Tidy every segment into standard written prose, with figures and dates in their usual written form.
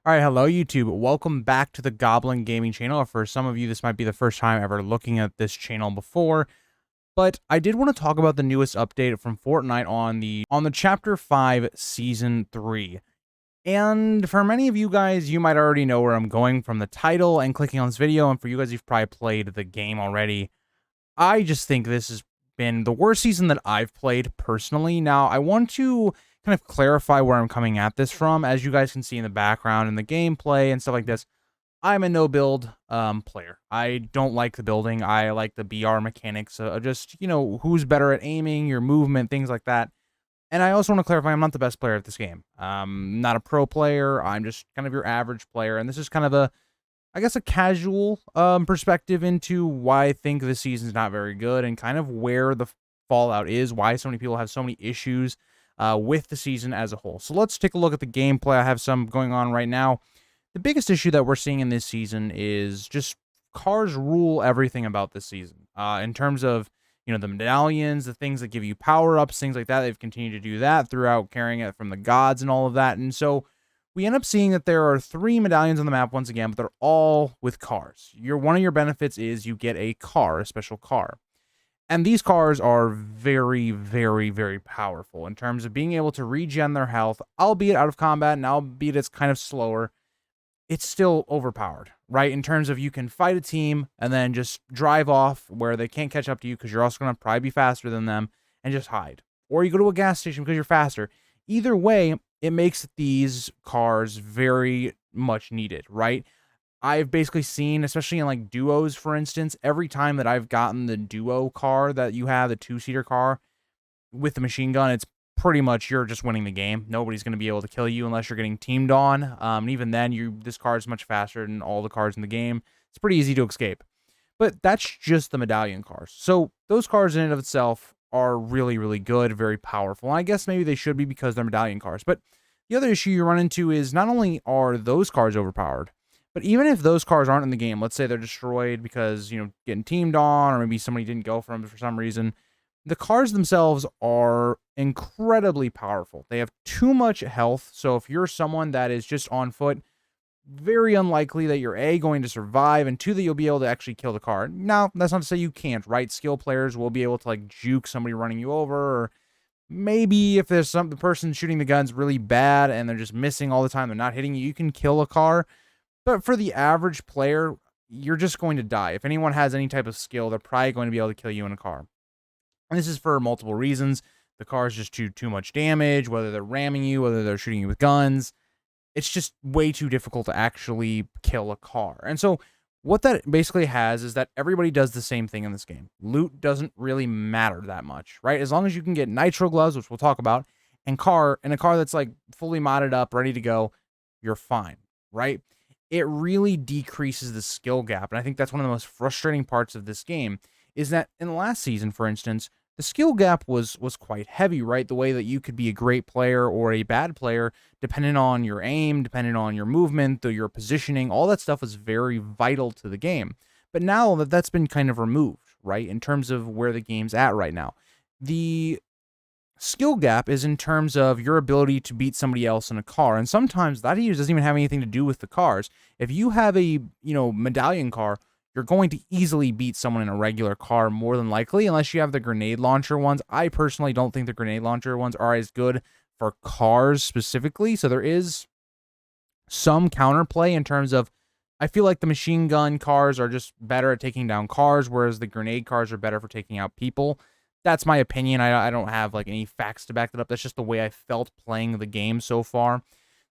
All right, hello YouTube. Welcome back to the Goblin Gaming channel. For some of you, this might be the first time ever looking at this channel before, but I did want to talk about the newest update from Fortnite on the Chapter 5 Season 3. And for many of you guys, you might already know where I'm going from the title and clicking on this video, and for you guys, you've probably played the game already. I just think this has been the worst season that I've played personally. Now, I want to kind of clarify where I'm coming at this from. As you guys can see in the background and the gameplay and stuff like this, I'm a no build player. I don't like the building. I like the BR mechanics, just, who's better at aiming, your movement, things like that. And I also want to clarify, I'm not the best player at this game. Not a pro player. I'm just kind of your average player. And this is kind of a casual perspective into why I think this season's not very good and kind of where the fallout is, why so many people have so many issues with the season as a whole. So let's take a look at the gameplay. I have some going on right now. The biggest issue that we're seeing in this season is just cars rule everything about this season. In terms of, the medallions, the things that give you power-ups, things like that. They've continued to do that throughout, carrying it from the gods and all of that. And so we end up seeing that there are 3 medallions on the map once again, but they're all with cars. One of your benefits is you get a car, a special car. And these cars are very, very, very powerful in terms of being able to regen their health, albeit out of combat, and albeit it's kind of slower. It's still overpowered, right? In terms of you can fight a team and then just drive off where they can't catch up to you because you're also going to probably be faster than them and just hide. Or you go to a gas station because you're faster. Either way, it makes these cars very much needed, right? I've basically seen, especially in like duos, for instance, every time that I've gotten the duo car that you have, the 2-seater car with the machine gun, it's pretty much you're just winning the game. Nobody's going to be able to kill you unless you're getting teamed on. And even then, this car is much faster than all the cars in the game. It's pretty easy to escape. But that's just the medallion cars. So those cars in and of itself are really, really good, very powerful. And I guess maybe they should be because they're medallion cars. But the other issue you run into is not only are those cars overpowered, but even if those cars aren't in the game, let's say they're destroyed because, getting teamed on, or maybe somebody didn't go for them for some reason, the cars themselves are incredibly powerful. They have too much health, so if you're someone that is just on foot, very unlikely that you're A, going to survive, and 2, that you'll be able to actually kill the car. Now, that's not to say you can't, right? Skill players will be able to, juke somebody running you over, or maybe if there's the person shooting the gun's really bad and they're just missing all the time, they're not hitting you, you can kill a car. But for the average player, you're just going to die. If anyone has any type of skill, they're probably going to be able to kill you in a car. And this is for multiple reasons. The cars just do too much damage, whether they're ramming you, whether they're shooting you with guns. It's just way too difficult to actually kill a car. And so what that basically has is that everybody does the same thing in this game. Loot doesn't really matter that much, right? As long as you can get nitro gloves, which we'll talk about, and a car that's fully modded up, ready to go, you're fine, right? It really decreases the skill gap. And I think that's one of the most frustrating parts of this game is that in the last season, for instance, the skill gap was quite heavy, right? The way that you could be a great player or a bad player, depending on your aim, depending on your movement, your positioning, all that stuff was very vital to the game. But now that's been kind of removed, right? In terms of where the game's at right now. The skill gap is in terms of your ability to beat somebody else in a car. And sometimes that doesn't even have anything to do with the cars. If you have a, medallion car, you're going to easily beat someone in a regular car more than likely, unless you have the grenade launcher ones. I personally don't think the grenade launcher ones are as good for cars specifically. So there is some counterplay in terms of, I feel like the machine gun cars are just better at taking down cars, whereas the grenade cars are better for taking out people. That's my opinion. I don't have any facts to back that up. That's just the way I felt playing the game so far.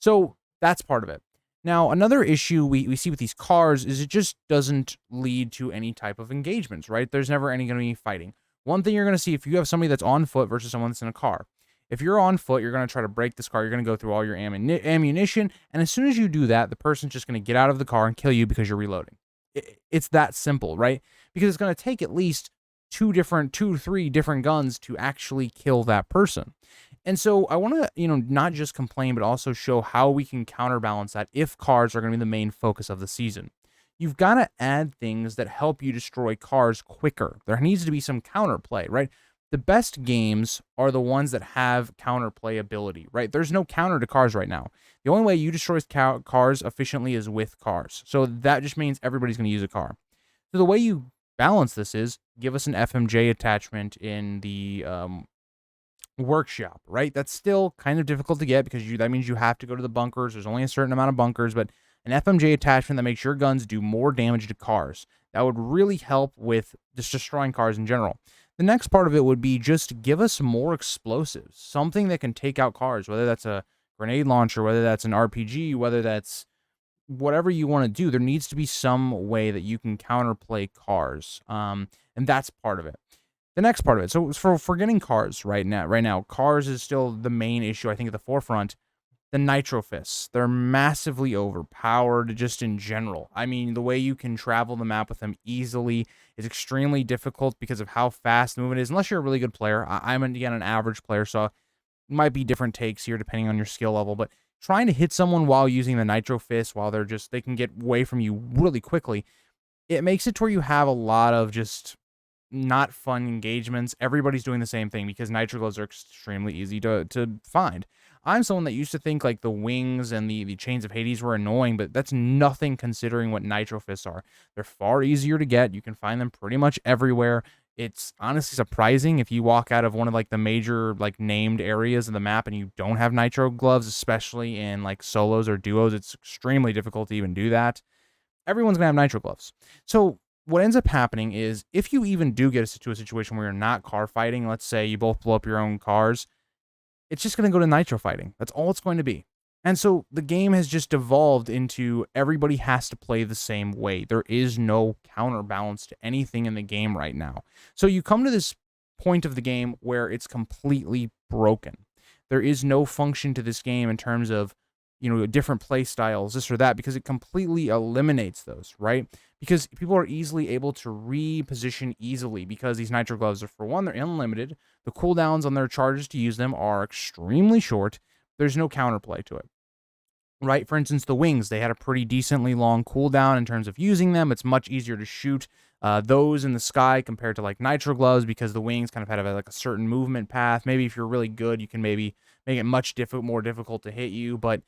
So that's part of it. Now, another issue we see with these cars is it just doesn't lead to any type of engagements, right? There's never any going to be fighting. One thing you're going to see if you have somebody that's on foot versus someone that's in a car. If you're on foot, you're going to try to break this car. You're going to go through all your ammunition. And as soon as you do that, the person's just going to get out of the car and kill you because you're reloading. It's that simple, right? Because it's going to take at least 3 different guns to actually kill that person. And so I want to, not just complain, but also show how we can counterbalance that if cars are going to be the main focus of the season. You've got to add things that help you destroy cars quicker. There needs to be some counterplay, right? The best games are the ones that have counterplay ability, right? There's no counter to cars right now. The only way you destroy cars efficiently is with cars. So that just means everybody's going to use a car. So the way you balance this is give us an FMJ attachment in the workshop, right? That's still kind of difficult to get because that means you have to go to the bunkers. There's only a certain amount of bunkers, but an FMJ attachment that makes your guns do more damage to cars. That would really help with just destroying cars in general. The next part of it would be just give us more explosives, something that can take out cars, whether that's a grenade launcher, whether that's an RPG, whether that's whatever you want to do. There needs to be some way that you can counterplay cars, and that's part of it. The next part of it. So for getting cars right now, cars is still the main issue, I think, at the forefront. The Nitro fists, they're massively overpowered just in general. I mean, the way you can travel the map with them easily is extremely difficult because of how fast the movement is, unless you're a really good player. I'm, again, an average player, so it might be different takes here depending on your skill level, but trying to hit someone while using the Nitro fist, while they can get away from you really quickly, it makes it to where you have a lot of just not fun engagements. Everybody's doing the same thing because Nitro gloves are extremely easy to find. I'm someone that used to think like the wings and the chains of Hades were annoying, but that's nothing considering what Nitro fists are. They're far easier to get. You can find them pretty much everywhere. It's honestly surprising if you walk out of one of like the major like named areas of the map and you don't have Nitro gloves, especially in like solos or duos. It's extremely difficult to even do that. Everyone's gonna have Nitro gloves. So what ends up happening is if you even do get to a situation where you're not car fighting, let's say you both blow up your own cars, it's just going to go to Nitro fighting. That's all it's going to be. And so the game has just evolved into everybody has to play the same way. There is no counterbalance to anything in the game right now. So you come to this point of the game where it's completely broken. There is no function to this game in terms of, different play styles, this or that, because it completely eliminates those, right? Because people are easily able to reposition easily because these Nitro gloves are, for one, they're unlimited. The cooldowns on their charges to use them are extremely short. There's no counterplay to it, right? For instance, the wings, they had a pretty decently long cooldown in terms of using them. It's much easier to shoot those in the sky compared to like Nitro gloves because the wings kind of had like a certain movement path. Maybe if you're really good, you can maybe make it much more difficult to hit you, but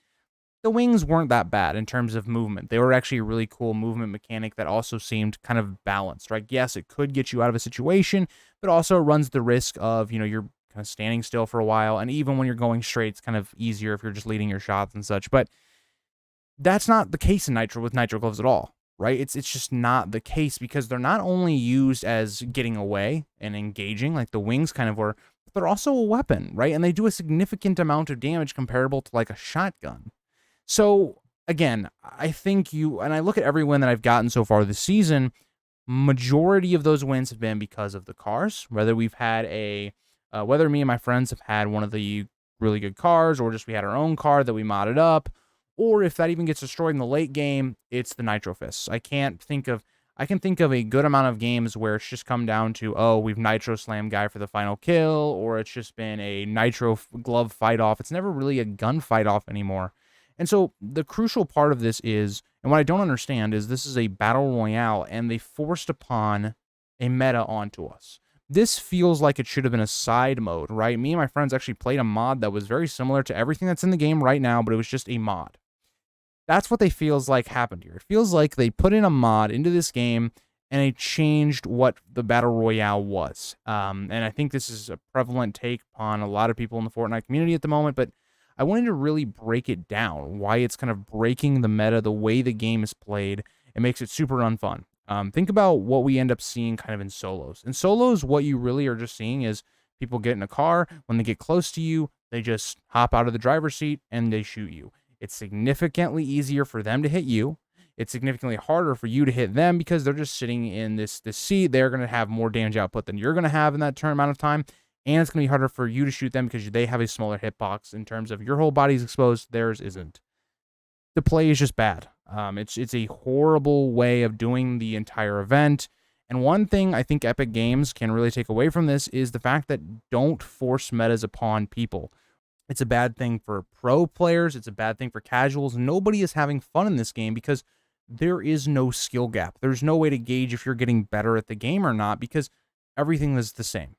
the wings weren't that bad in terms of movement. They were actually a really cool movement mechanic that also seemed kind of balanced, right? Yes, it could get you out of a situation, but also runs the risk of, you're kind of standing still for a while. And even when you're going straight, it's kind of easier if you're just leading your shots and such. But that's not the case in Nitro with Nitro gloves at all, right? It's just not the case because they're not only used as getting away and engaging like the wings kind of were, but they're also a weapon, right? And they do a significant amount of damage comparable to like a shotgun. So, again, I think and I look at every win that I've gotten so far this season, majority of those wins have been because of the cars, whether we've had whether me and my friends have had one of the really good cars, or just we had our own car that we modded up, or if that even gets destroyed in the late game, it's the Nitro fists. I can think of a good amount of games where it's just come down to, we've Nitro slam guy for the final kill, or it's just been a Nitro glove fight off. It's never really a gun fight off anymore. And so the crucial part of this is, and what I don't understand is this is a battle royale and they forced upon a meta onto us. This feels like it should have been a side mode, right? Me and my friends actually played a mod that was very similar to everything that's in the game right now, but it was just a mod. That's what they feels like happened here. It feels like they put in a mod into this game and it changed what the battle royale was. And I think this is a prevalent take upon a lot of people in the Fortnite community at the moment, but I wanted to really break it down, why it's kind of breaking the meta, the way the game is played. It makes it super unfun. Think about what we end up seeing kind of in solos. In solos, what you really are just seeing is people get in a car. When they get close to you, they just hop out of the driver's seat and they shoot you. It's significantly easier for them to hit you. It's significantly harder for you to hit them because they're just sitting in this seat. They're going to have more damage output than you're going to have in that amount of time. And it's going to be harder for you to shoot them because they have a smaller hitbox in terms of your whole body's exposed, theirs isn't. The play is just bad. It's a horrible way of doing the entire event. And one thing I think Epic Games can really take away from this is the fact that don't force metas upon people. It's a bad thing for pro players. It's a bad thing for casuals. Nobody is having fun in this game because there is no skill gap. There's no way to gauge if you're getting better at the game or not because everything is the same.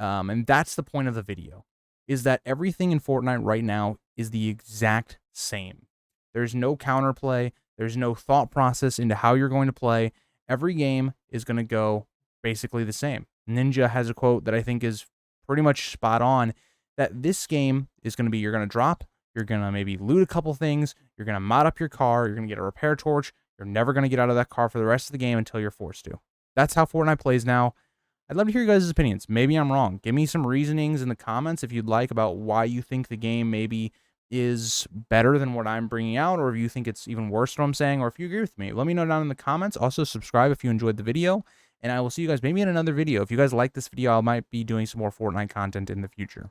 And that's the point of the video, is that everything in Fortnite right now is the exact same. There's no counterplay. There's no thought process into how you're going to play. Every game is going to go basically the same. Ninja has a quote that I think is pretty much spot on, that this game is going to be, you're going to drop, you're going to maybe loot a couple things, you're going to mod up your car, you're going to get a repair torch, you're never going to get out of that car for the rest of the game until you're forced to. That's how Fortnite plays now. I'd love to hear your guys' opinions. Maybe I'm wrong. Give me some reasonings in the comments if you'd like about why you think the game maybe is better than what I'm bringing out, or if you think it's even worse than what I'm saying, or if you agree with me. Let me know down in the comments. Also, subscribe if you enjoyed the video, and I will see you guys maybe in another video. If you guys like this video, I might be doing some more Fortnite content in the future.